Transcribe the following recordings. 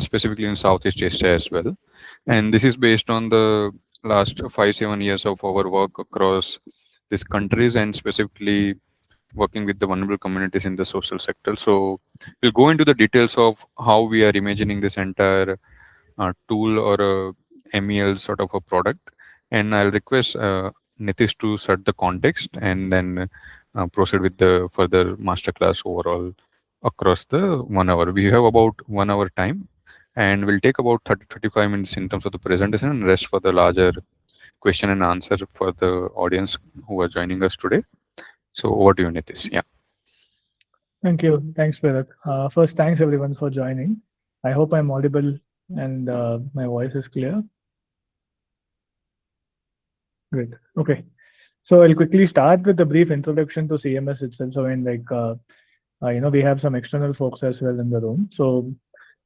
specifically in Southeast Asia as well. And this is based on the last 5-7 years of our work across these countries, and specifically working with the vulnerable communities in the social sector. So we'll go into the details of how we are imagining this entire tool or a MEL sort of a product. And I'll request Nitish to set the context, and then proceed with the further masterclass overall across the 1 hour. We have about 1 hour time, and we'll take about 30-35 minutes in terms of the presentation, and rest for the larger question and answer for the audience who are joining us today. So over to you, Nitish. Yeah. Thank you. Thanks, Bharat. First, thanks everyone for joining. I hope I'm audible and my voice is clear. Great. Okay. So I'll quickly start with a brief introduction to CMS itself. So we have some external folks as well in the room. So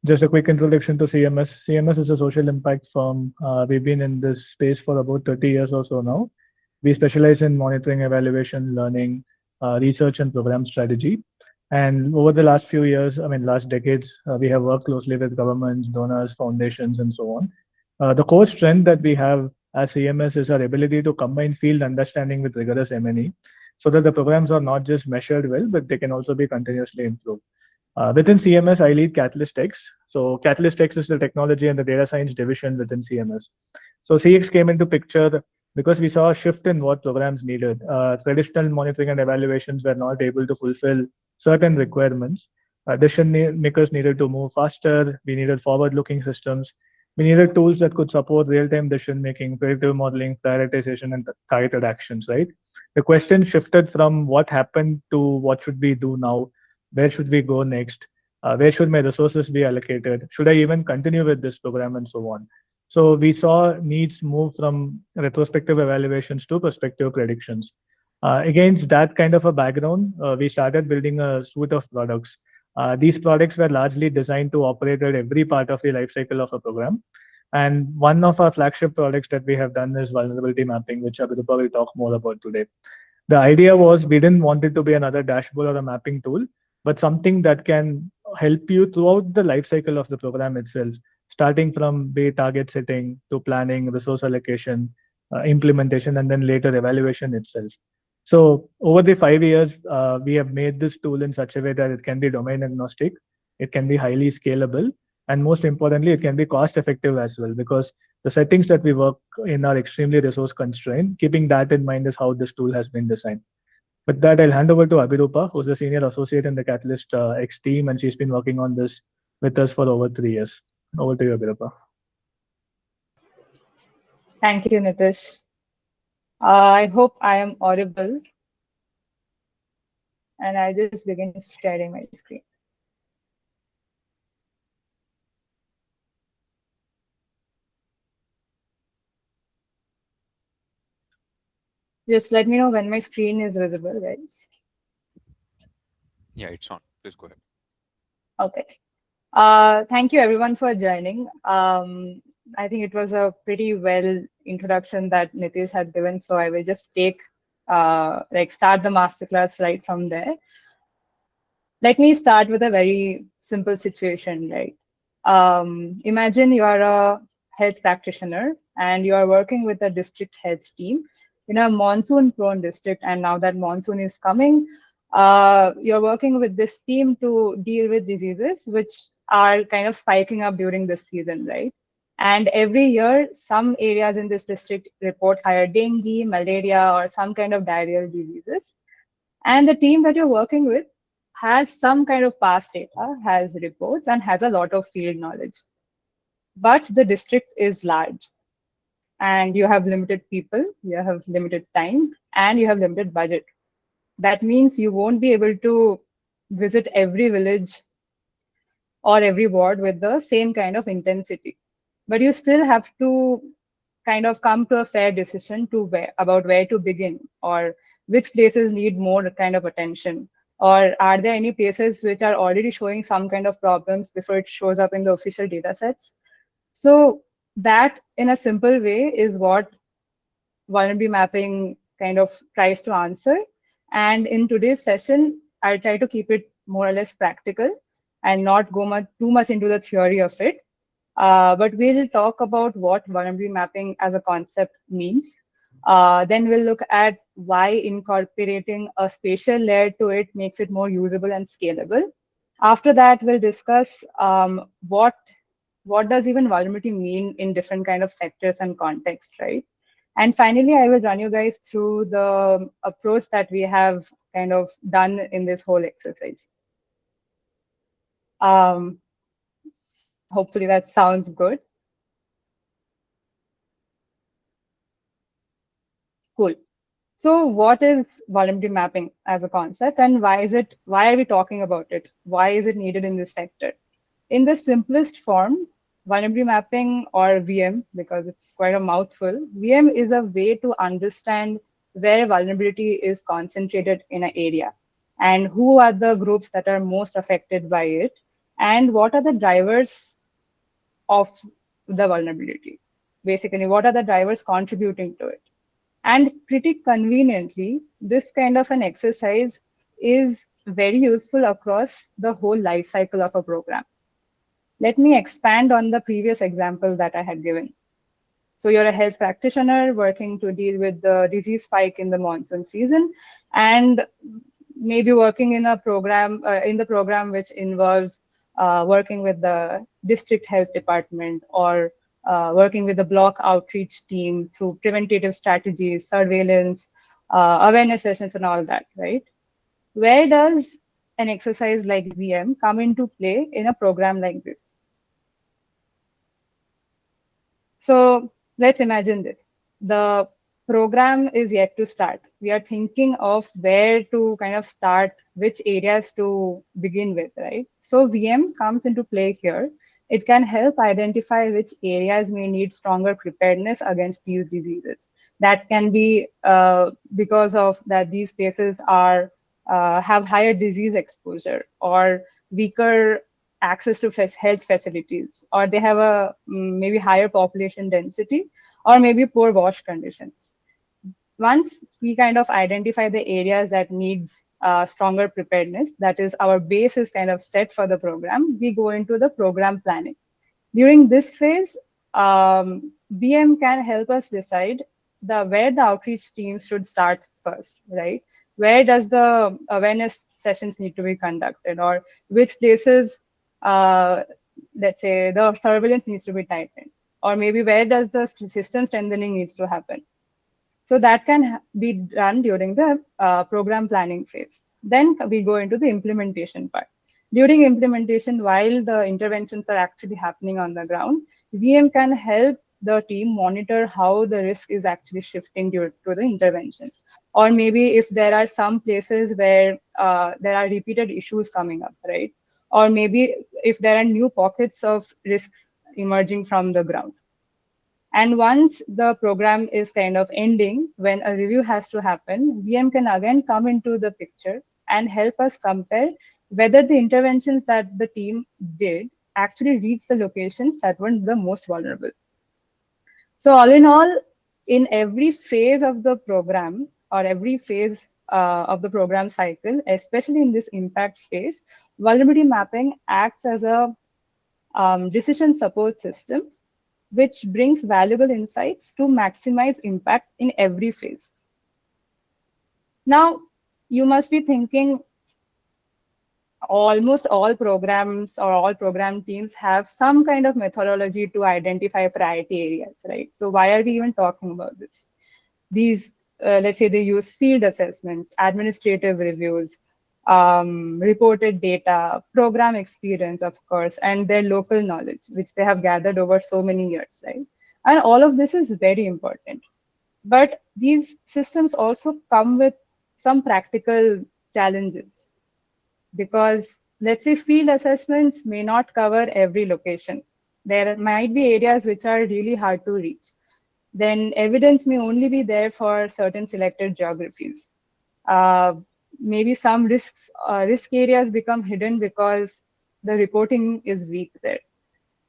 just a quick introduction to CMS. CMS is a social impact firm. We've been in this space for about 30 years or so now. We specialize in monitoring, evaluation, learning, research, and program strategy. And over the last few years, last decades, we have worked closely with governments, donors, foundations, and so on. The core strength that we have as CMS is our ability to combine field understanding with rigorous M&E, so that the programs are not just measured well, but they can also be continuously improved. Within CMS, I lead Catalyst X. So Catalyst X is the technology and the data science division within CMS. So CX came into picture because we saw a shift in what programs needed. Traditional monitoring and evaluations were not able to fulfill certain requirements. Decision makers needed to move faster. We needed forward-looking systems. We needed tools that could support real-time decision-making, predictive modeling, prioritization, and targeted actions, right? The question shifted from what happened to what should we do now? Where should we go next? Where should my resources be allocated? Should I even continue with this program, and so on? So we saw needs move from retrospective evaluations to prospective predictions. Against that kind of a background, we started building a suite of products. These products were largely designed to operate at every part of the lifecycle of a program. And one of our flagship products that we have done is vulnerability mapping, which Abhirupa will talk more about today. The idea was we didn't want it to be another dashboard or a mapping tool, but something that can help you throughout the lifecycle of the program itself, starting from be target setting to planning, resource allocation, implementation, and then later evaluation itself. So over the 5 years, we have made this tool in such a way that it can be domain agnostic, it can be highly scalable, and most importantly, it can be cost effective as well, because the settings that we work in are extremely resource constrained. Keeping that in mind is how this tool has been designed. With that, I'll hand over to Abhirupa, who's a senior associate in the Catalyst X team, and she's been working on this with us for over 3 years. Over to you, Abhirupa. Thank you, Nitish. I hope I am audible. And I just begin sharing my screen. Just let me know when my screen is visible, guys. Yeah, it's on. Please go ahead. Okay. Thank you everyone for joining. I think it was a pretty well introduction that Nitish had given, so I will just start the masterclass right from there. Let me start with a very simple situation, right? Imagine you are a health practitioner and you are working with a district health team in a monsoon-prone district, and now that monsoon is coming, you're working with this team to deal with diseases which are kind of spiking up during this season, right? And every year, some areas in this district report higher dengue, malaria, or some kind of diarrheal diseases. And the team that you're working with has some kind of past data, has reports, and has a lot of field knowledge. But the district is large, and you have limited people, you have limited time, and you have limited budget. That means you won't be able to visit every village or every ward with the same kind of intensity. But you still have to kind of come to a fair decision about where to begin, or which places need more kind of attention, or are there any places which are already showing some kind of problems before it shows up in the official data sets. So that, in a simple way, is what vulnerability mapping kind of tries to answer. And in today's session, I'll try to keep it more or less practical. and not go too much into the theory of it. But we'll talk about what vulnerability mapping as a concept means. Then we'll look at why incorporating a spatial layer to it makes it more usable and scalable. After that, we'll discuss what does even vulnerability mean in different kind of sectors and contexts, right? And finally, I will run you guys through the approach that we have kind of done in this whole exercise. Hopefully that sounds good. Cool. So what is vulnerability mapping as a concept, and why are we talking about it? Why is it needed in this sector? In the simplest form, vulnerability mapping, or VM, because it's quite a mouthful, VM is a way to understand where vulnerability is concentrated in an area, and who are the groups that are most affected by it, and what are the drivers of the vulnerability. Basically, what are the drivers contributing to it? And pretty conveniently, this kind of an exercise is very useful across the whole life cycle of a program. Let me expand on the previous example that I had given. So you're a health practitioner working to deal with the disease spike in the monsoon season, and maybe working in a program, in the program which involves working with the district health department, or working with the block outreach team through preventative strategies, surveillance, awareness sessions, and all that, right? Where does an exercise like VM come into play in a program like this? So let's imagine this. The program is yet to start. We are thinking of where to kind of start, which areas to begin with, right? So VM comes into play here. It can help identify which areas may need stronger preparedness against these diseases. That can be because of that these places are have higher disease exposure, or weaker access to health facilities, or they have a maybe higher population density, or maybe poor wash conditions. Once we kind of identify the areas that needs stronger preparedness, that is, our base is kind of set for the program, we go into the program planning. During this phase, VM can help us decide where the outreach teams should start first, right? Where does the awareness sessions need to be conducted, or which places, let's say, the surveillance needs to be tightened, or maybe where does the system strengthening needs to happen. So that can be done during the program planning phase. Then we go into the implementation part. During implementation, while the interventions are actually happening on the ground, VM can help the team monitor how the risk is actually shifting due to the interventions. Or maybe if there are some places where there are repeated issues coming up, right? Or maybe if there are new pockets of risks emerging from the ground. And once the program is kind of ending, when a review has to happen, VM can again come into the picture and help us compare whether the interventions that the team did actually reach the locations that were the most vulnerable. So all in all, in every phase of the program, or every phase of the program cycle, especially in this impact space, vulnerability mapping acts as a decision support system, which brings valuable insights to maximize impact in every phase. Now, you must be thinking, almost all programs or all program teams have some kind of methodology to identify priority areas, right? So why are we even talking about this? These, let's say they use field assessments, administrative reviews, reported data, program experience, of course, and their local knowledge, which they have gathered over so many years, right? And all of this is very important. But these systems also come with some practical challenges, because let's say field assessments may not cover every location. There might be areas which are really hard to reach. Then evidence may only be there for certain selected geographies. Maybe some risk areas become hidden because the reporting is weak there.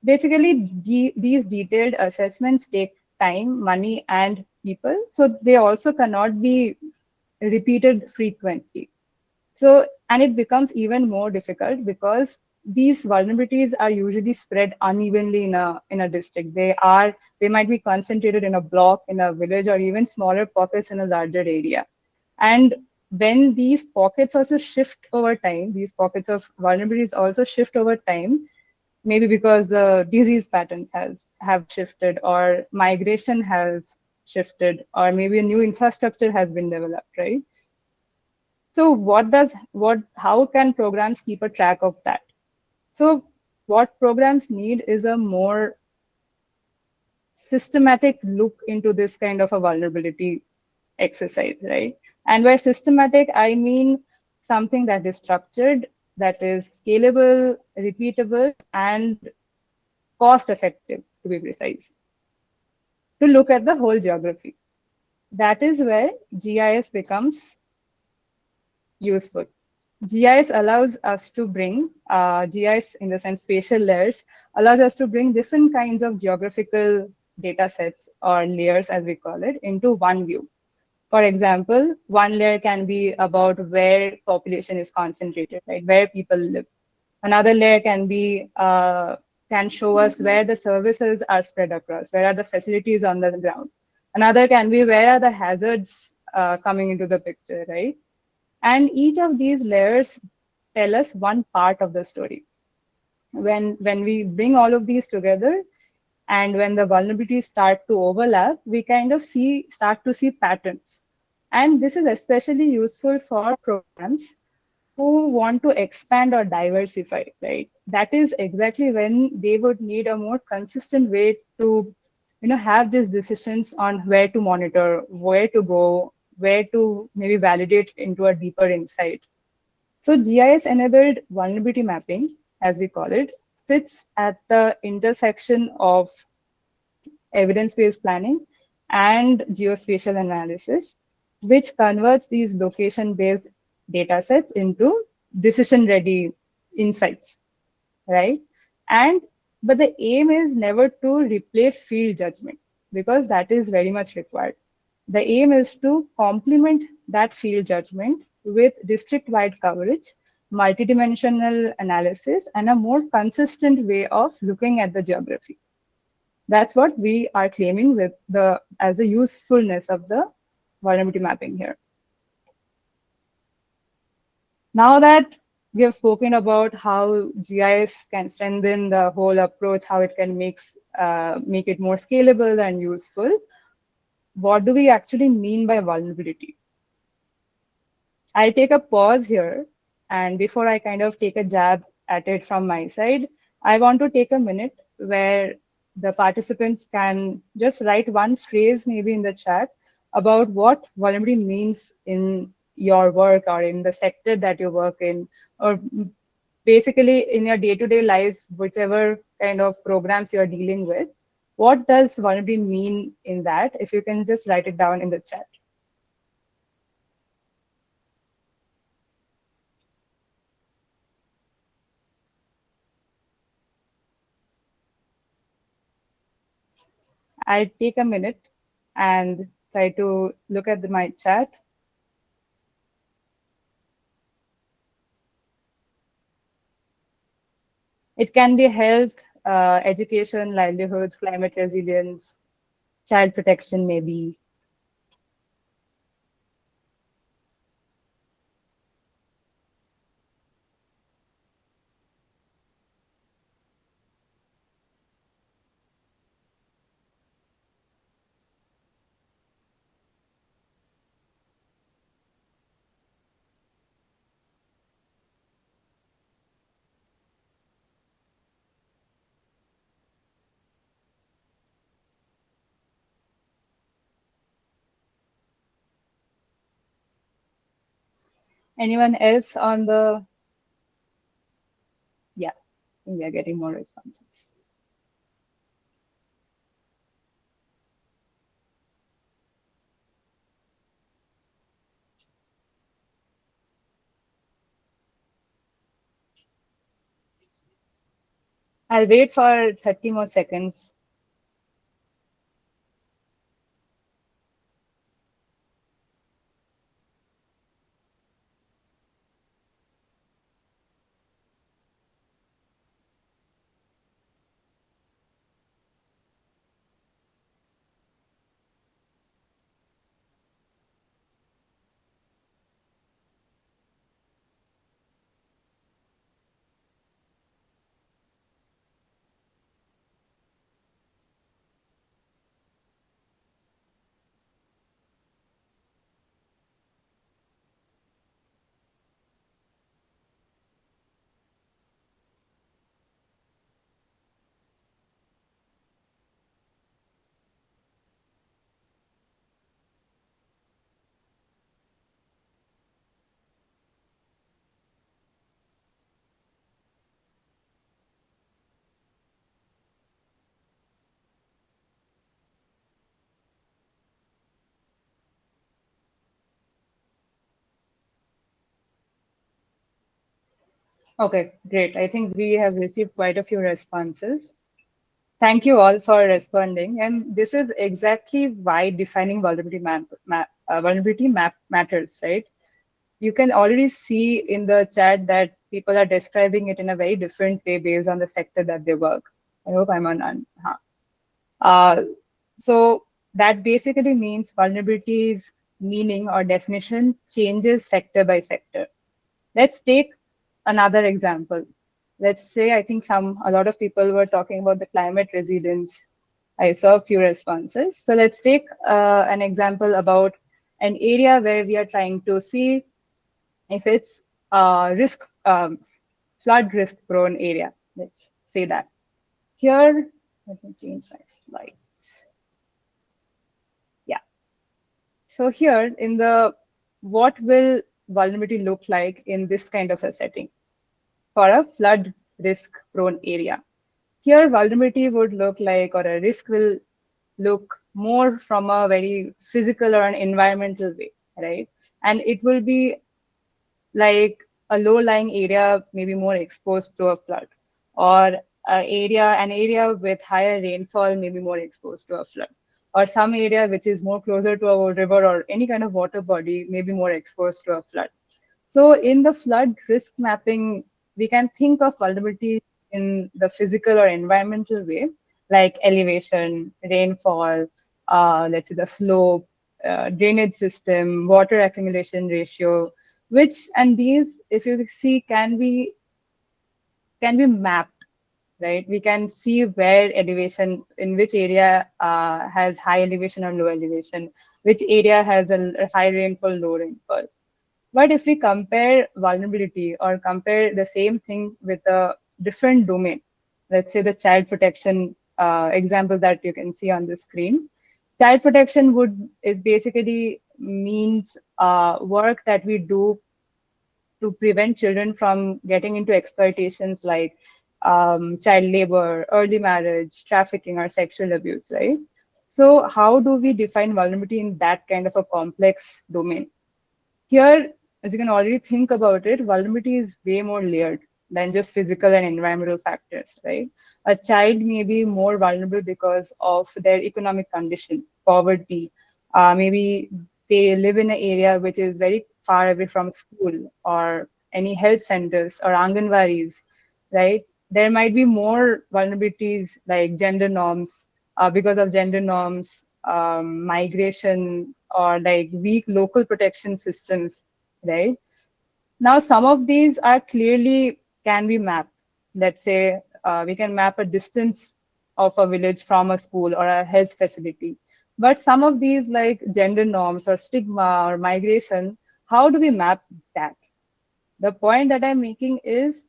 Basically, these detailed assessments take time, money, and people, so they also cannot be repeated frequently. So, and it becomes even more difficult because these vulnerabilities are usually spread unevenly in a district. They might be concentrated in a block, in a village, or even smaller pockets in a larger area. And when these pockets also shift over time, these pockets of vulnerabilities also shift over time, maybe because the disease patterns have shifted, or migration has shifted, or maybe a new infrastructure has been developed, right? So how can programs keep a track of that? So what programs need is a more systematic look into this kind of a vulnerability exercise, right? And by systematic, I mean something that is structured, that is scalable, repeatable, and cost effective, to be precise, to look at the whole geography. That is where GIS becomes useful. GIS allows us to bring, GIS in the sense spatial layers, allows us to bring different kinds of geographical data sets or layers, as we call it, into one view. For example, one layer can be about where population is concentrated, right, where people live. Another layer can show us where the services are spread across, where are the facilities on the ground. Another can be where are the hazards coming into the picture, right? And each of these layers tell us one part of the story. When we bring all of these together, and when the vulnerabilities start to overlap, we kind of start to see patterns. And this is especially useful for programs who want to expand or diversify, right? That is exactly when they would need a more consistent way to, have these decisions on where to monitor, where to go, where to maybe validate into a deeper insight. So GIS-enabled vulnerability mapping, as we call it, sits at the intersection of evidence-based planning and geospatial analysis, which converts these location-based data sets into decision-ready insights, right? And but the aim is never to replace field judgment, because that is very much required. The aim is to complement that field judgment with district-wide coverage, multidimensional analysis, and a more consistent way of looking at the geography. That's what we are claiming with as the usefulness of the vulnerability mapping here. Now that we have spoken about how GIS can strengthen the whole approach, how it can make it more scalable and useful, what do we actually mean by vulnerability? I'll take a pause here, and before I kind of take a jab at it from my side, I want to take a minute where the participants can just write one phrase maybe in the chat about what vulnerability means in your work or in the sector that you work in, or basically in your day-to-day lives, whichever kind of programs you're dealing with. What does vulnerability mean in that? If you can just write it down in the chat. I'll take a minute and try to look at my chat. It can be health, education, livelihoods, climate resilience, child protection, maybe. Anyone else on the, yeah, we are getting more responses. I'll wait for 30 more seconds. Okay, great. I think we have received quite a few responses. Thank you all for responding. And this is exactly why defining vulnerability map matters, right? You can already see in the chat that people are describing it in a very different way based on the sector that they work. I hope I'm on. Uh, so that basically means vulnerabilities meaning or definition changes sector by sector. Let's take another example. Let's say I think a lot of people were talking about the climate resilience. I saw a few responses. So let's take an example about an area where we are trying to see if it's risk flood risk prone area. Let's say that. Here, let me change my slide. Yeah. So here in the what will vulnerability look like in this kind of a setting for a flood risk prone area? Here vulnerability would look like, or a risk will look more from a very physical or an environmental way, right? And it will be like a low-lying area may be more exposed to a flood, or an area with higher rainfall may be more exposed to a flood, or some area which is more closer to a river or any kind of water body may be more exposed to a flood. So in the flood risk mapping, we can think of vulnerability in the physical or environmental way, like elevation, rainfall, let's say the slope, drainage system, water accumulation ratio, which and these, if you see, can be mapped, right? We can see where elevation, in which area has high elevation or low elevation, which area has a high rainfall, low rainfall. But if we compare vulnerability or compare the same thing with a different domain, let's say the child protection example that you can see on the screen, child protection is basically means work that we do to prevent children from getting into exploitations like child labor, early marriage, trafficking, or sexual abuse, right? So how do we define vulnerability in that kind of a complex domain? Here, as you can already think about it, vulnerability is way more layered than just physical and environmental factors, right? A child may be more vulnerable because of their economic condition, poverty. Maybe they live in an area which is very far away from school or any health centers or anganwaris, right? There might be more vulnerabilities like gender norms, because of gender norms, migration, or like weak local protection systems, right? Now, some of these are clearly can be mapped. Let's say we can map a distance of a village from a school or a health facility. But some of these, like gender norms or stigma or migration, how do we map that? The point that I'm making is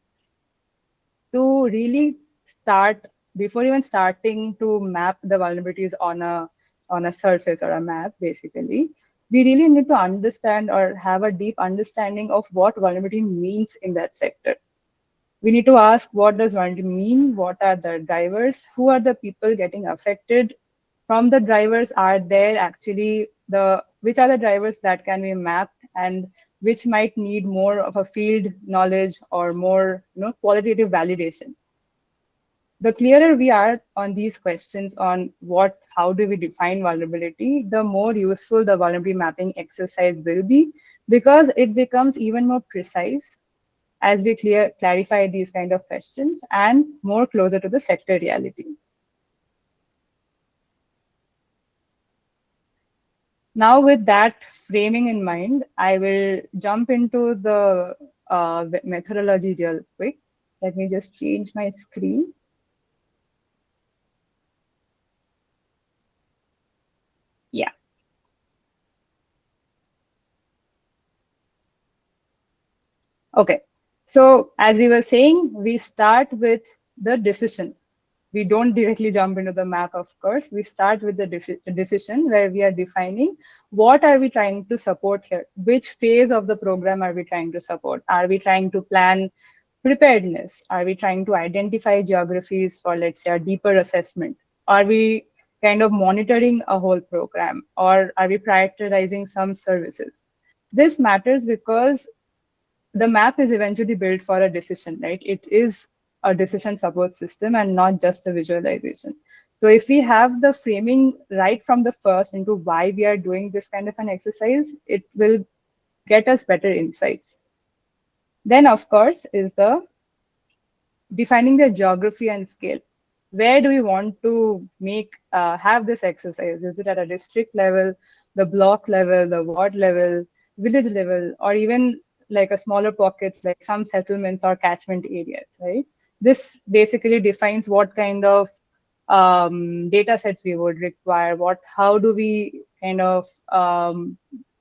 to really start, before even starting to map the vulnerabilities on a surface or a map, basically, we really need to understand or have a deep understanding of what vulnerability means in that sector. We need to ask, what does vulnerability mean? What are the drivers? Who are the people getting affected? From the drivers, are there actually which are the drivers that can be mapped, and which might need more of a field knowledge or more qualitative validation? The clearer we are on these questions on how do we define vulnerability, the more useful the vulnerability mapping exercise will be, because it becomes even more precise as we clarify these kind of questions and more closer to the sector reality. Now, with that framing in mind, I will jump into the methodology real quick. Let me just change my screen. Yeah. Okay. So as we were saying, we start with the decision. We don't directly jump into the map, of course. We start with the decision where we are defining what are we trying to support here? Which phase of the program are we trying to support? Are we trying to plan preparedness? Are we trying to identify geographies for, let's say, a deeper assessment? Are we kind of monitoring a whole program, or are we prioritizing some services? This matters because the map is eventually built for a decision, right? It is a decision support system and not just a visualization. So if we have the framing right from the first into why we are doing this kind of an exercise, it will get us better insights. Then, of course, is the defining the geography and scale. Where do we want to have this exercise? Is it at a district level, the block level, the ward level, village level, or even like a smaller pockets like some settlements or catchment areas, right? This basically defines what kind of data sets we would require. How do we kind of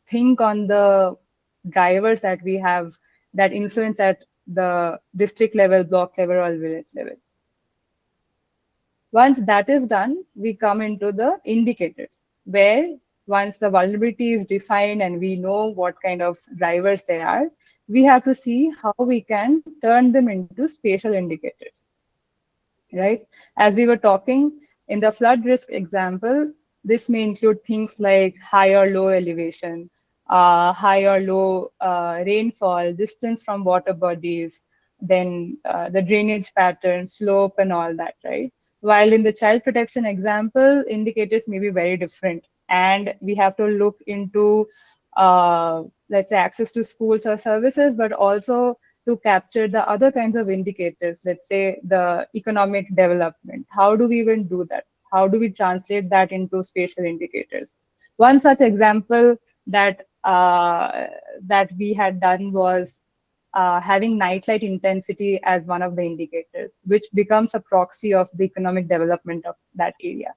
think on the drivers that we have that influence at the district level, block level, or village level. Once that is done, we come into the indicators, where once the vulnerability is defined and we know what kind of drivers they are, we have to see how we can turn them into spatial indicators, right? As we were talking in the flood risk example, this may include things like high or low elevation, high or low rainfall, distance from water bodies, then the drainage pattern, slope, and all that, right? While in the child protection example, indicators may be very different, and we have to look into, let's say, access to schools or services, but also to capture the other kinds of indicators, let's say the economic development. How do we even do that? How do we translate that into spatial indicators? One such example that that we had done was having nightlight intensity as one of the indicators, which becomes a proxy of the economic development of that area.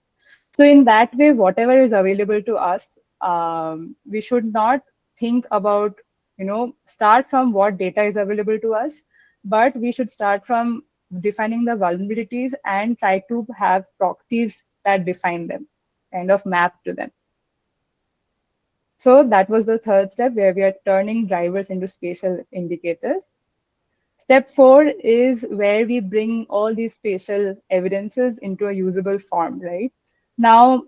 So in that way, whatever is available to us, we should not think about, start from what data is available to us, but we should start from defining the vulnerabilities and try to have proxies that define them, kind of map to them. So that was the third step, where we are turning drivers into spatial indicators. Step 4 is where we bring all these spatial evidences into a usable form, right? Now,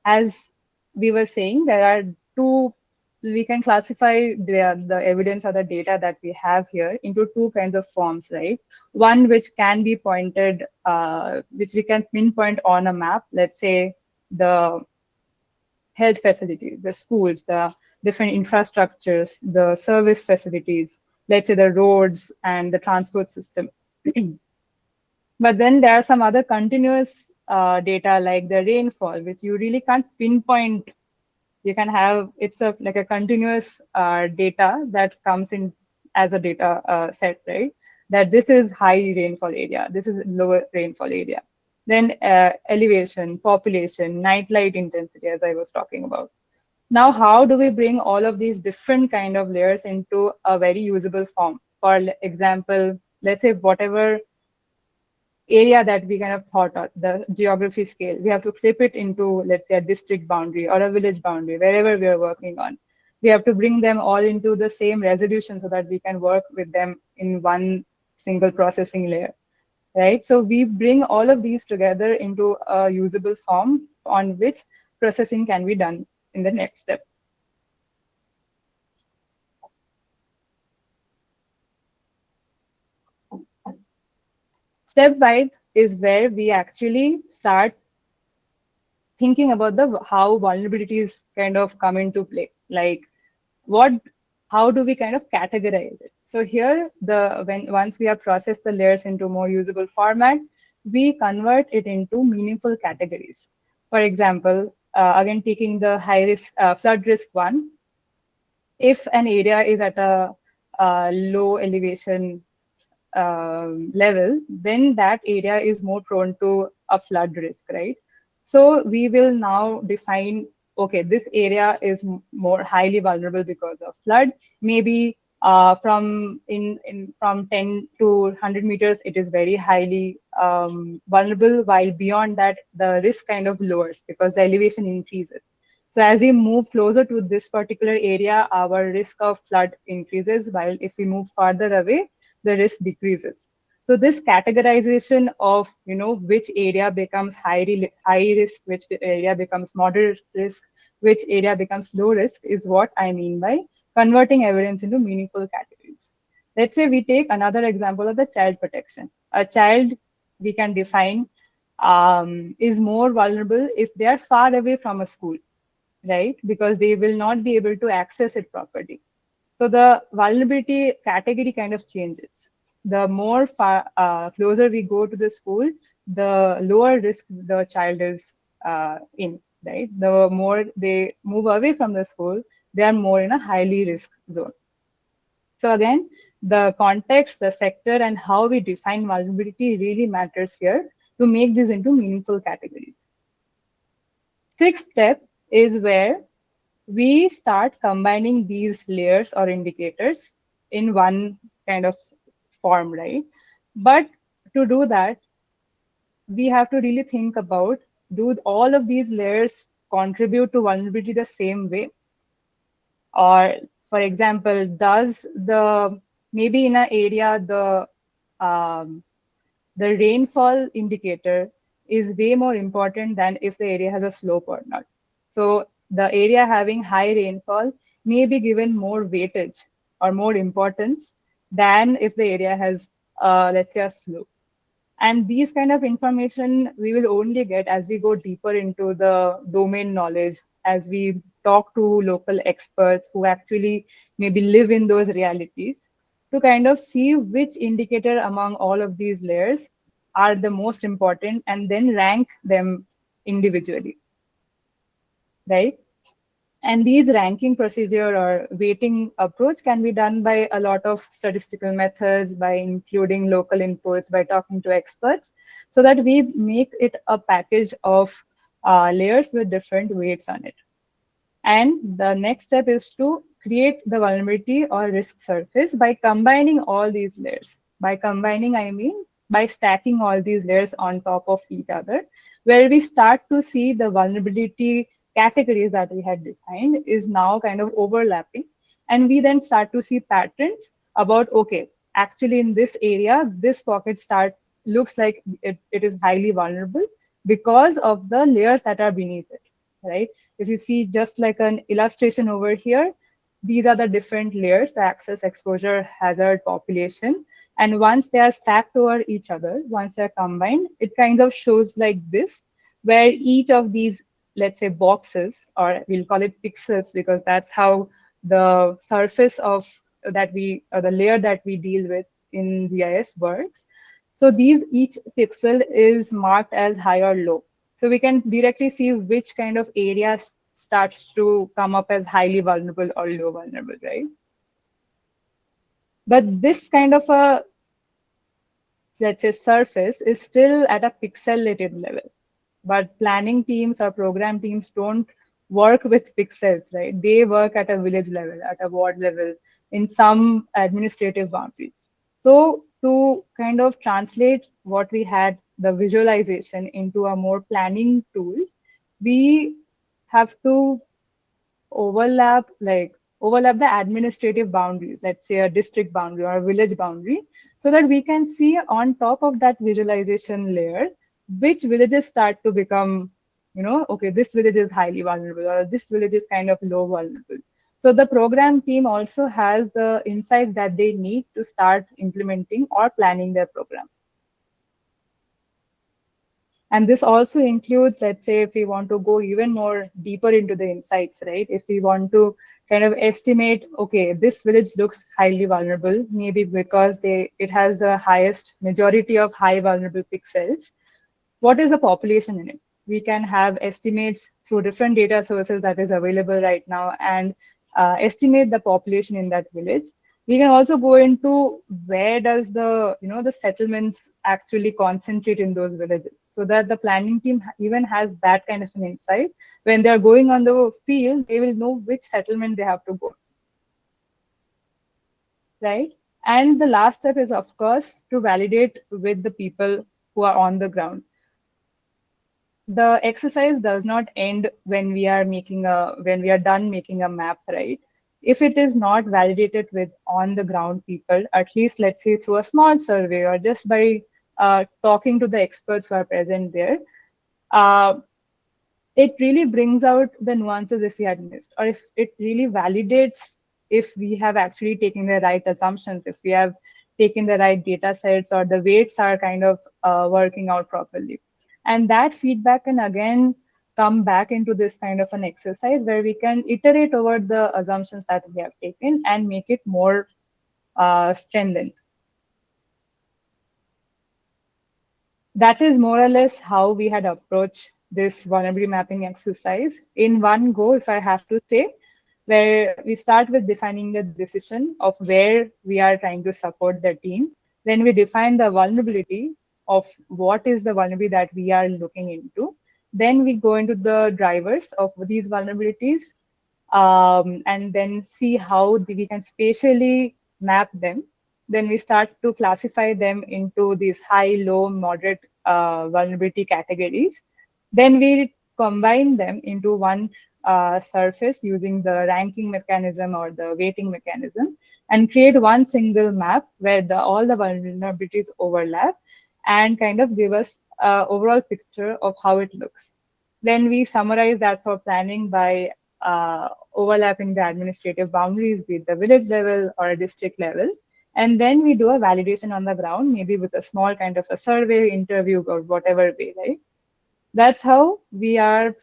as we were saying, there are we can classify the evidence or the data that we have here into two kinds of forms, right? One which can be pointed, which we can pinpoint on a map, let's say the health facilities, the schools, the different infrastructures, the service facilities, let's say the roads and the transport system. But then there are some other continuous data like the rainfall, which you really can't pinpoint. You can have, it's like a continuous data that comes in as a data set, right? That this is high rainfall area, this is lower rainfall area. Then elevation, population, nightlight intensity, as I was talking about. Now, how do we bring all of these different kind of layers into a very usable form? For example, let's say whatever area that we kind of thought of, the geography scale, we have to clip it into, let's say, a district boundary or a village boundary, wherever we are working on. We have to bring them all into the same resolution so that we can work with them in one single processing layer, right? So we bring all of these together into a usable form on which processing can be done in the next step. Step 5 is where we actually start thinking about how vulnerabilities kind of come into play. Like how do we kind of categorize it? So here, once we have processed the layers into more usable format, we convert it into meaningful categories. For example, again, taking the high risk flood risk one, if an area is at a low elevation level, then that area is more prone to a flood risk, right? So we will now define, okay, this area is more highly vulnerable because of flood. Maybe from 10 to 100 meters, it is very highly vulnerable, while beyond that, the risk kind of lowers because the elevation increases. So as we move closer to this particular area, our risk of flood increases, while if we move farther away, the risk decreases. So this categorization of, which area becomes high risk, which area becomes moderate risk, which area becomes low risk is what I mean by converting evidence into meaningful categories. Let's say we take another example of the child protection. A child we can define is more vulnerable if they are far away from a school, right? Because they will not be able to access it properly. So the vulnerability category kind of changes. The more closer we go to the school, the lower risk the child is in, right? The more they move away from the school, they are more in a highly risk zone. So again, the context, the sector, and how we define vulnerability really matters here to make this into meaningful categories. Sixth step is where we start combining these layers or indicators in one kind of form, right? But to do that, we have to really think about, do all of these layers contribute to vulnerability the same way? Or for example, does the, maybe in an area, um, the rainfall indicator is way more important than if the area has a slope or not. So the area having high rainfall may be given more weightage or more importance than if the area has, let's say, a slope. And these kind of information we will only get as we go deeper into the domain knowledge, as we talk to local experts who actually maybe live in those realities, to kind of see which indicator among all of these layers are the most important and then rank them individually, right? And these ranking procedure or weighting approach can be done by a lot of statistical methods, by including local inputs, by talking to experts, so that we make it a package of layers with different weights on it. And the next step is to create the vulnerability or risk surface by combining all these layers. By combining, I mean by stacking all these layers on top of each other, where we start to see the vulnerability categories that we had defined is now kind of overlapping. And we then start to see patterns about, okay, actually in this area, this pocket looks like it is highly vulnerable because of the layers that are beneath it, right? If you see just like an illustration over here, these are the different layers, the access, exposure, hazard, population. And once they are stacked over each other, once they're combined, it kind of shows like this, where each of these, let's say, boxes, or we'll call it pixels, because that's how the surface of that we, or the layer that we deal with in GIS works. So these, each pixel is marked as high or low. So we can directly see which kind of areas starts to come up as highly vulnerable or low vulnerable, right? But this kind of a, let's say, surface is still at a pixelated level. But planning teams or program teams don't work with pixels, right? They work at a village level, at a ward level, in some administrative boundaries. So to kind of translate what we had, the visualization, into a more planning tools, we have to overlap the administrative boundaries, let's say a district boundary or a village boundary, so that we can see on top of that visualization layer which villages start to become, okay, this village is highly vulnerable or this village is kind of low vulnerable. So the program team also has the insights that they need to start implementing or planning their program. And this also includes, let's say, if we want to go even more deeper into the insights, right? If we want to kind of estimate, okay, this village looks highly vulnerable, maybe because it has the highest majority of high vulnerable pixels. What is the population in it? We can have estimates through different data sources that is available right now, and estimate the population in that village. We can also go into where does the settlements actually concentrate in those villages, so that the planning team even has that kind of an insight. When they're going on the field, they will know which settlement they have to go, right? And the last step is, of course, to validate with the people who are on the ground. The exercise does not end when we are done making a map, right? If it is not validated with on the ground people, at least let's say through a small survey or just by talking to the experts who are present there, it really brings out the nuances if we had missed, or if it really validates if we have actually taken the right assumptions, if we have taken the right data sets, or the weights are kind of working out properly. And that feedback can again come back into this kind of an exercise where we can iterate over the assumptions that we have taken and make it more strengthened. That is more or less how we had approached this vulnerability mapping exercise in one go, if I have to say, where we start with defining the decision of where we are trying to support the team. Then we define the vulnerability of what is the vulnerability that we are looking into. Then we go into the drivers of these vulnerabilities, and then see how we can spatially map them. Then we start to classify them into these high, low, moderate vulnerability categories. Then we combine them into one surface using the ranking mechanism or the weighting mechanism, and create one single map where all the vulnerabilities overlap and kind of give us an overall picture of how it looks. Then we summarize that for planning by overlapping the administrative boundaries, be it the village level or a district level. And then we do a validation on the ground, maybe with a small kind of a survey, interview, or whatever way, right? That's how we are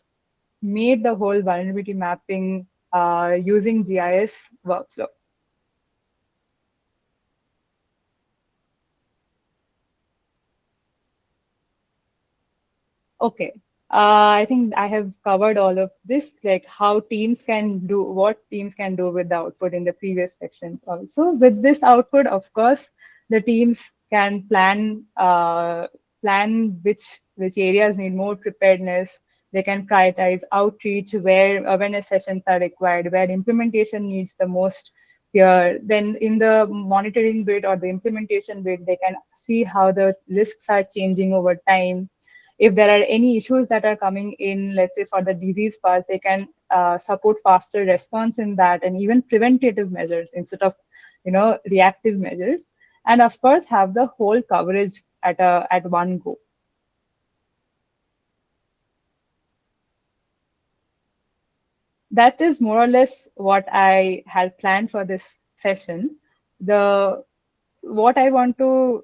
made the whole vulnerability mapping using GIS workflow. Okay. I think I have covered all of this, like how teams can do, what teams can do with the output in the previous sections also. With this output, of course, the teams can plan which areas need more preparedness. They can prioritize outreach, where awareness sessions are required, where implementation needs the most here. Then in the monitoring bit or the implementation bit, they can see how the risks are changing over time. If there are any issues that are coming in, let's say for the disease part, they can support faster response in that, and even preventative measures instead of reactive measures. And of course, have the whole coverage at one go. That is more or less what I had planned for this session. What I want to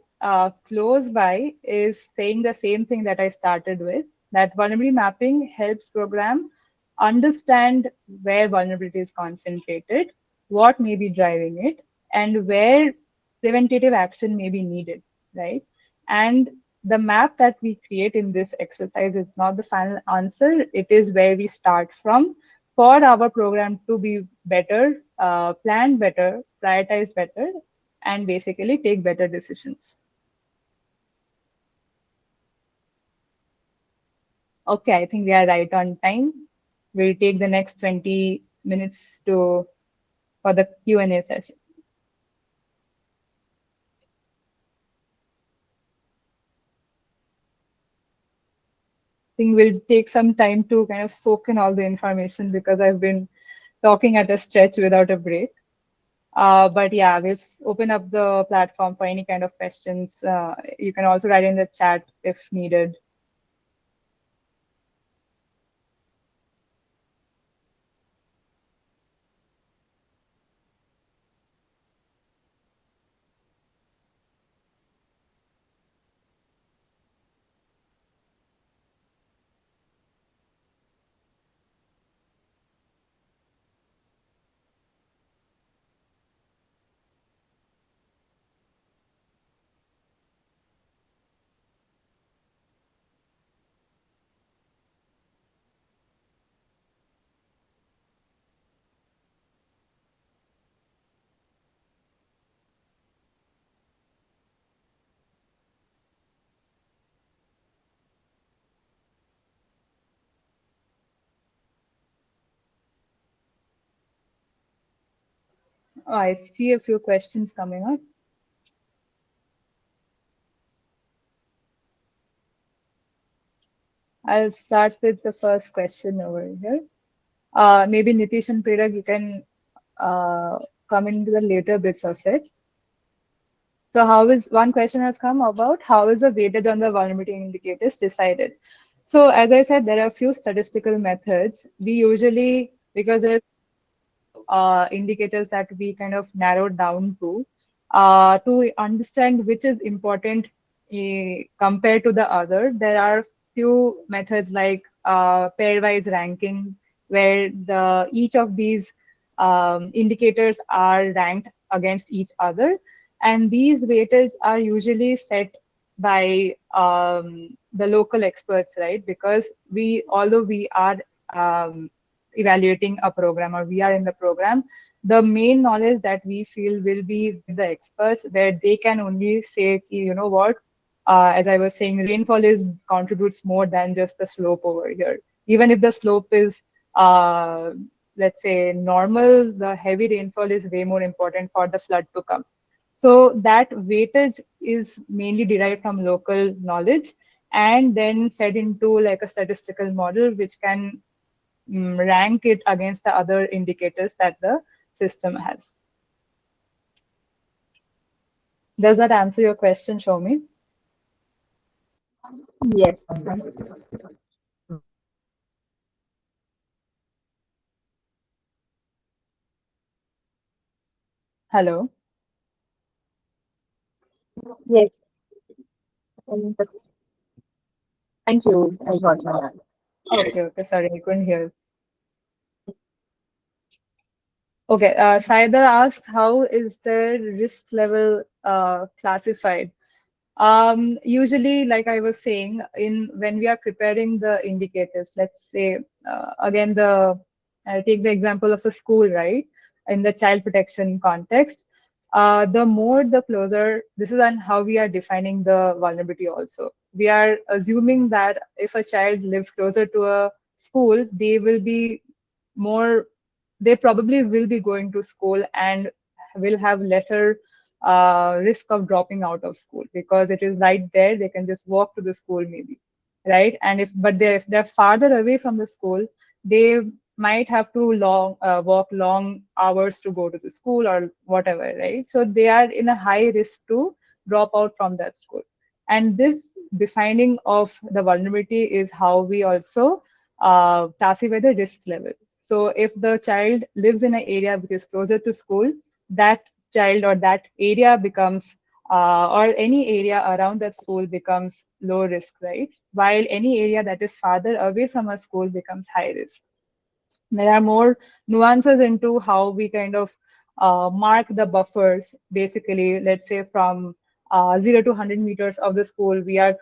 close by is saying the same thing that I started with, that vulnerability mapping helps program understand where vulnerability is concentrated, what may be driving it, and where preventative action may be needed, right? And the map that we create in this exercise is not the final answer. It is where we start from for our program to be better, plan better, prioritize better, and basically take better decisions. Okay, I think we are right on time. We'll take the next 20 minutes for the Q&A session. I think we'll take some time to kind of soak in all the information because I've been talking at a stretch without a break. But yeah, we'll open up the platform for any kind of questions. You can also write in the chat if needed. Oh, I see a few questions coming up. I'll start with the first question over here. Maybe Nitish and Prerak, you can come into the later bits of it. So one question has come about how is the weightage on the vulnerability indicators decided? So as I said, there are a few statistical methods. We usually, because there's indicators that we kind of narrowed down to understand which is important compared to the other. There are few methods like pairwise ranking, where each of these indicators are ranked against each other, and these weightages are usually set by the local experts, right? Because although we are evaluating a program, or we are in the program, the main knowledge that we feel will be with the experts, where they can only say, you know what, as I was saying, rainfall contributes more than just the slope over here. Even if the slope is, let's say, normal, the heavy rainfall is way more important for the flood to come. So that weightage is mainly derived from local knowledge and then fed into like a statistical model, which can rank it against the other indicators that the system has. Does that answer your question, Shomi? Yes. Hello? Yes. Um, Thank you. I got my answer. Okay, sorry, I couldn't hear. Okay, Saida asked, how is the risk level classified? Usually, like I was saying, when we are preparing the indicators, let's say, again, I'll take the example of a school, right? In the child protection context, the closer, this is on how we are defining the vulnerability also. We are assuming that if a child lives closer to a school, they probably will be going to school and will have lesser risk of dropping out of school, because it is right there. They can just walk to the school maybe, right? And if they're farther away from the school, they might have to walk long hours to go to the school or whatever, right? So they are in a high risk to drop out from that school. And this defining of the vulnerability is how we also classify the risk level. So if the child lives in an area which is closer to school, that child or that area becomes, or any area around that school becomes low risk, right? While any area that is farther away from a school becomes high risk. There are more nuances into how we kind of mark the buffers. Basically, let's say from 0 to 100 meters of the school, we are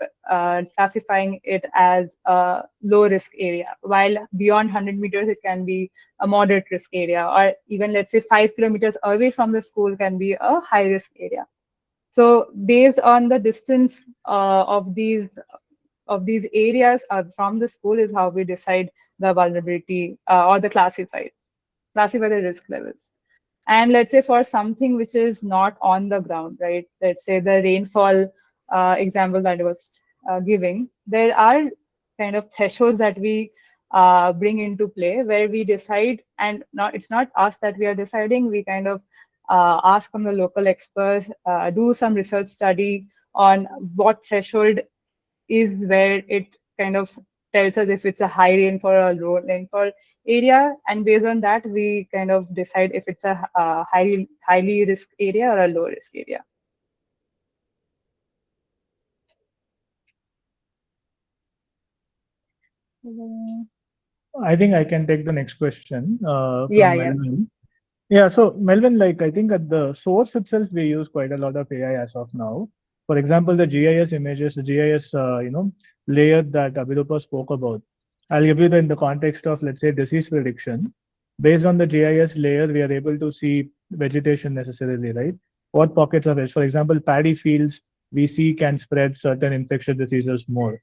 classifying it as a low risk area, while beyond 100 meters, it can be a moderate risk area, or even let's say 5 kilometers away from the school can be a high risk area. So based on the distance of these areas from the school is how we decide the vulnerability or the classify the risk levels. And let's say for something which is not on the ground, right? Let's say the rainfall example that I was giving, there are kind of thresholds that we bring into play, where we decide, and it's not us that we are deciding, we kind of ask from the local experts, do some research study on what threshold is where it kind of tells us if it's a high rainfall or low rainfall area, and based on that we kind of decide if it's a highly risk area or a low risk area. I think I can take the next question from Yeah. Melvin. Yeah, so Melvin, like I think at the source itself, we use quite a lot of AI as of now. For example, the GIS images, the GIS, layer that Abhirupa spoke about. I'll give you in the context of, let's say, disease prediction. Based on the GIS layer, we are able to see vegetation necessarily, right? What pockets of it, for example, paddy fields, we see can spread certain infectious diseases more.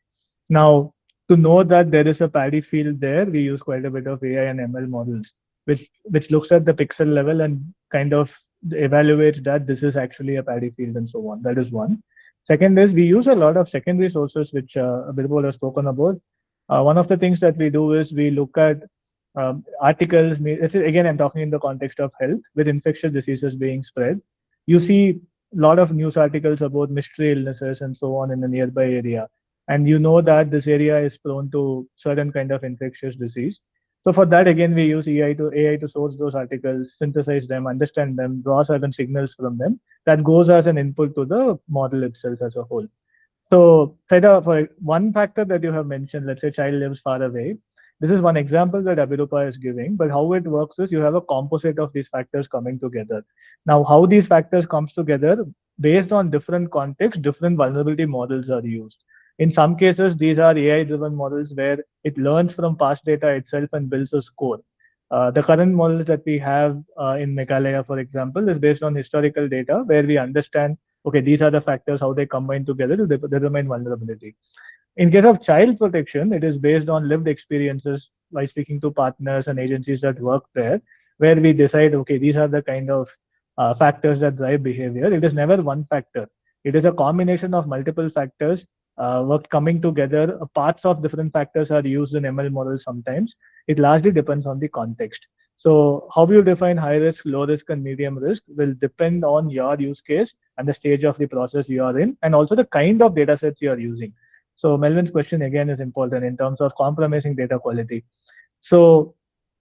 Now, to know that there is a paddy field there, we use quite a bit of AI and ML models, which looks at the pixel level and kind of evaluates that this is actually a paddy field and so on. That is one. Second is we use a lot of secondary sources, which Birbol has spoken about. One of the things that we do is we look at articles. Again, I'm talking in the context of health, with infectious diseases being spread. You see a lot of news articles about mystery illnesses and so on in the nearby area, and you know that this area is prone to certain kind of infectious disease. So for that, again, we use AI to source those articles, synthesize them, understand them, draw certain signals from them. That goes as an input to the model itself as a whole. So, Saida, for one factor that you have mentioned, let's say child lives far away. This is one example that Abhirupa is giving, but how it works is you have a composite of these factors coming together. Now, how these factors comes together, based on different contexts, different vulnerability models are used. In some cases, these are AI-driven models where it learns from past data itself and builds a score. The current models that we have in Meghalaya, for example, is based on historical data where we understand, okay, these are the factors, how they combine together to determine vulnerability. In case of child protection, it is based on lived experiences by speaking to partners and agencies that work there, where we decide, okay, these are the kind of factors that drive behavior. It is never one factor. It is a combination of multiple factors work coming together. Parts of different factors are used in ML models sometimes. It largely depends on the context. So how you define high risk, low risk, and medium risk will depend on your use case and the stage of the process you are in, and also the kind of data sets you are using. So Melvin's question again is important in terms of compromising data quality. So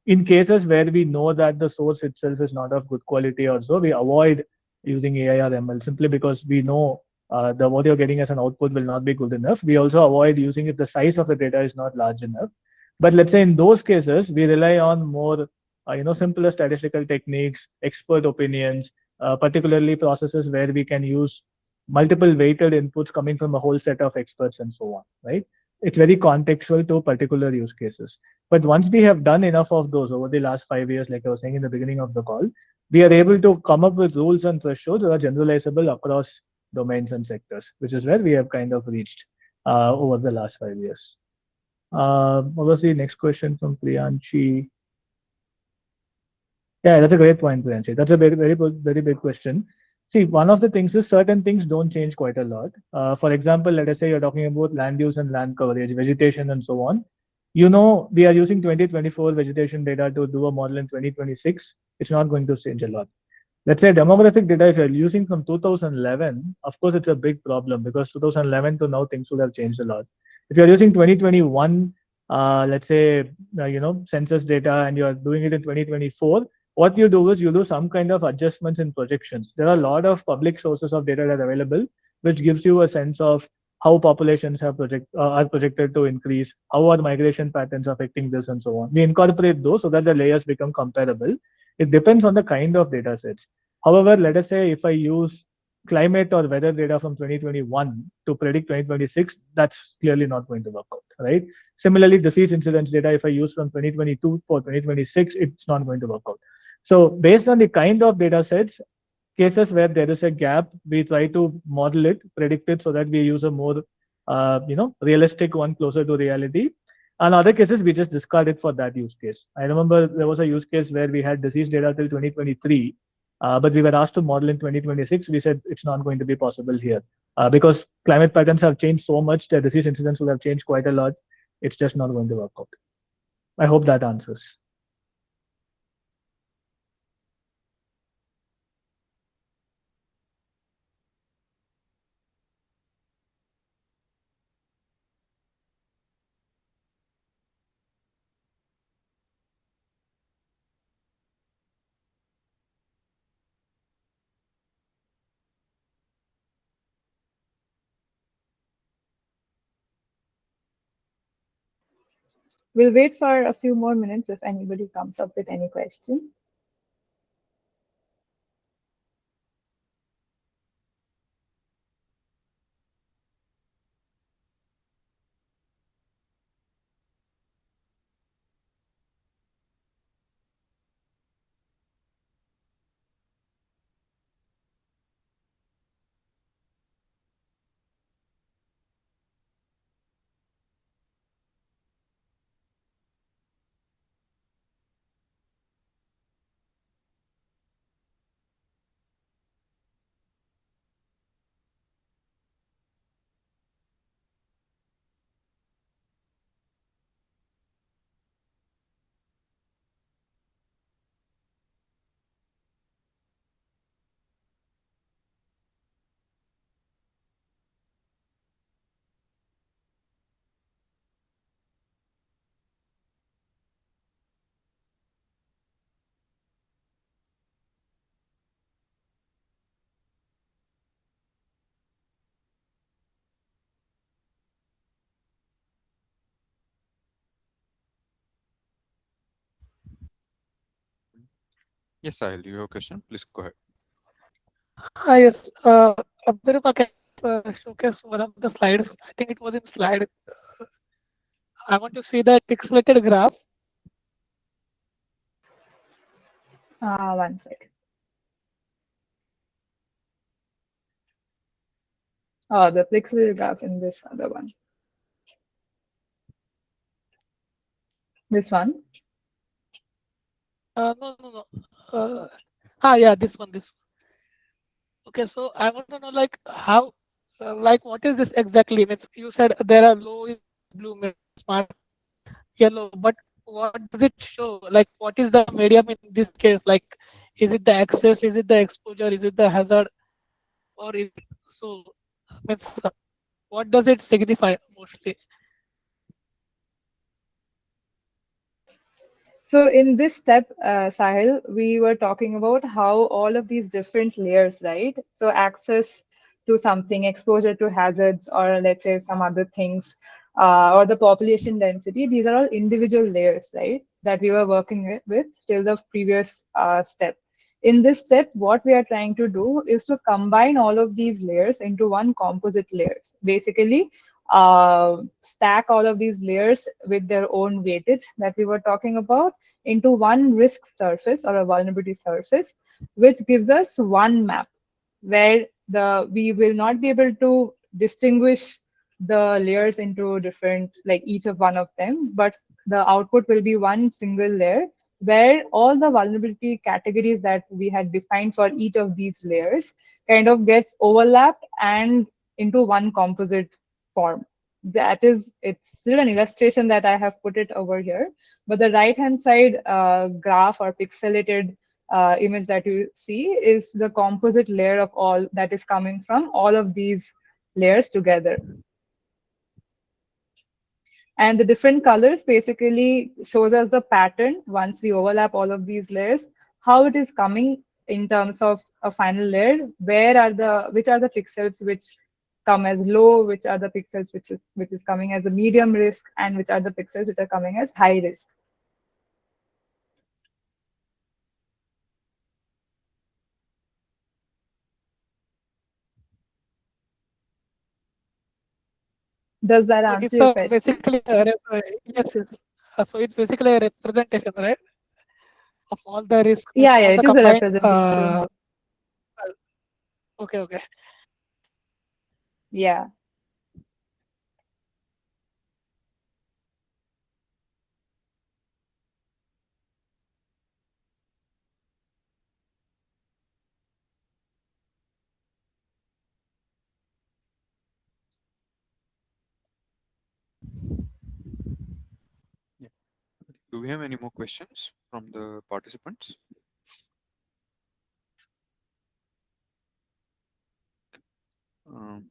in cases where we know that the source itself is not of good quality or so, we avoid using AI or ML simply because we know the what you're getting as an output will not be good enough. We also avoid using if the size of the data is not large enough. But let's say in those cases, we rely on more, simpler statistical techniques, expert opinions, particularly processes where we can use multiple weighted inputs coming from a whole set of experts and so on, right? It's very contextual to particular use cases. But once we have done enough of those over the last 5 years, like I was saying in the beginning of the call, we are able to come up with rules and thresholds that are generalizable across domains and sectors, which is where we have kind of reached over the last 5 years. Obviously, next question from Priyanshi. Yeah, that's a great point, Priyanshi. That's a very big question. See, one of the things is certain things don't change quite a lot. For example, let us say you're talking about land use and land coverage, vegetation, and so on. We are using 2024 vegetation data to do a model in 2026. It's not going to change a lot. Let's say demographic data, if you're using from 2011, of course, it's a big problem because 2011 to now things would have changed a lot. If you're using 2021, let's say, census data and you're doing it in 2024, what you do is you do some kind of adjustments in projections. There are a lot of public sources of data that are available, which gives you a sense of how populations are projected to increase, how are migration patterns affecting this, and so on. We incorporate those so that the layers become comparable. It depends on the kind of data sets. However, let us say if I use climate or weather data from 2021 to predict 2026, that's clearly not going to work out, right? Similarly, disease incidence data, if I use from 2022 for 2026, it's not going to work out. So based on the kind of data sets, cases where there is a gap, we try to model it, predict it so that we use a more, realistic one closer to reality. And other cases, we just discard it for that use case. I remember there was a use case where we had disease data till 2023, but we were asked to model in 2026. We said it's not going to be possible here because climate patterns have changed so much that disease incidence will have changed quite a lot. It's just not going to work out. I hope that answers. We'll wait for a few more minutes if anybody comes up with any question. Yes, Sahil, you have a question? Please go ahead. Yes, Abhirupha can showcase one of the slides. I think it was in slide. I want to see that pixelated graph. One sec. Oh, the pixel graph in this other one. This one. No. Yeah, this one. Okay, so I want to know like how, like what is this exactly? Means you said there are low is blue, means smart yellow, but what does it show? Like what is the medium in this case? Like is it the access? Is it the exposure? Is it the hazard? Or is it, so means what does it signify mostly? So in this step, Sahil, we were talking about how all of these different layers, right? So access to something, exposure to hazards, or let's say some other things, or the population density, these are all individual layers, right? That we were working with till the previous step. In this step, what we are trying to do is to combine all of these layers into one composite layers. Basically, stack all of these layers with their own weightage that we were talking about into one risk surface or a vulnerability surface, which gives us one map where we will not be able to distinguish the layers into different, like each of one of them, but the output will be one single layer where all the vulnerability categories that we had defined for each of these layers kind of gets overlapped and into one composite form. That is, it's still an illustration that I have put it over here, but the right hand side graph or pixelated image that you see is the composite layer of all that is coming from all of these layers together. And the different colors basically shows us the pattern once we overlap all of these layers, how it is coming in terms of a final layer, which are the pixels which come as low, which are the pixels which is coming as a medium risk, and which are the pixels which are coming as high risk. Does that So answer it's your a question? basically yes. So it's basically a representation, right, of all the risks, means Yeah, all the it is a combined. representation. Okay. Yeah. Yeah. Do we have any more questions from the participants? Um,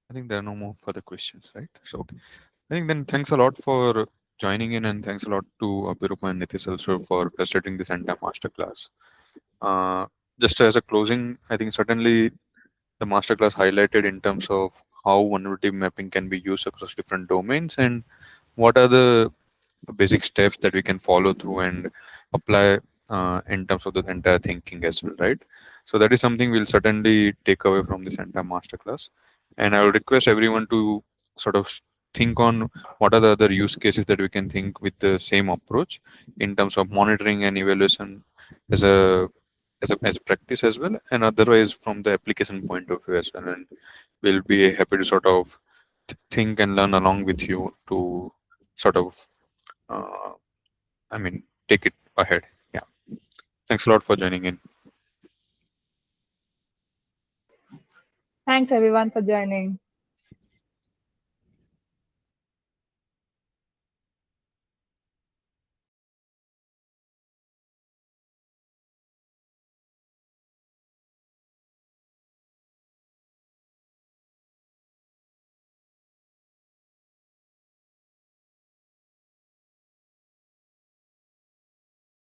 I think there are no more further questions, right? So, okay. I think then thanks a lot for joining in, and thanks a lot to Abhirupa and Nitish also for facilitating this entire masterclass. Uh, just as a closing, I think certainly the masterclass highlighted in terms of how vulnerability mapping can be used across different domains and what are the basic steps that we can follow through and apply in terms of the entire thinking as well, right? So that is something we'll certainly take away from this entire masterclass. And I would request everyone to sort of think on what are the other use cases that we can think with the same approach in terms of monitoring and evaluation as a practice as well, and otherwise from the application point of view as well. And we'll be happy to sort of think and learn along with you to sort of uh, take it ahead. Yeah. Thanks a lot for joining in. Thanks everyone for joining.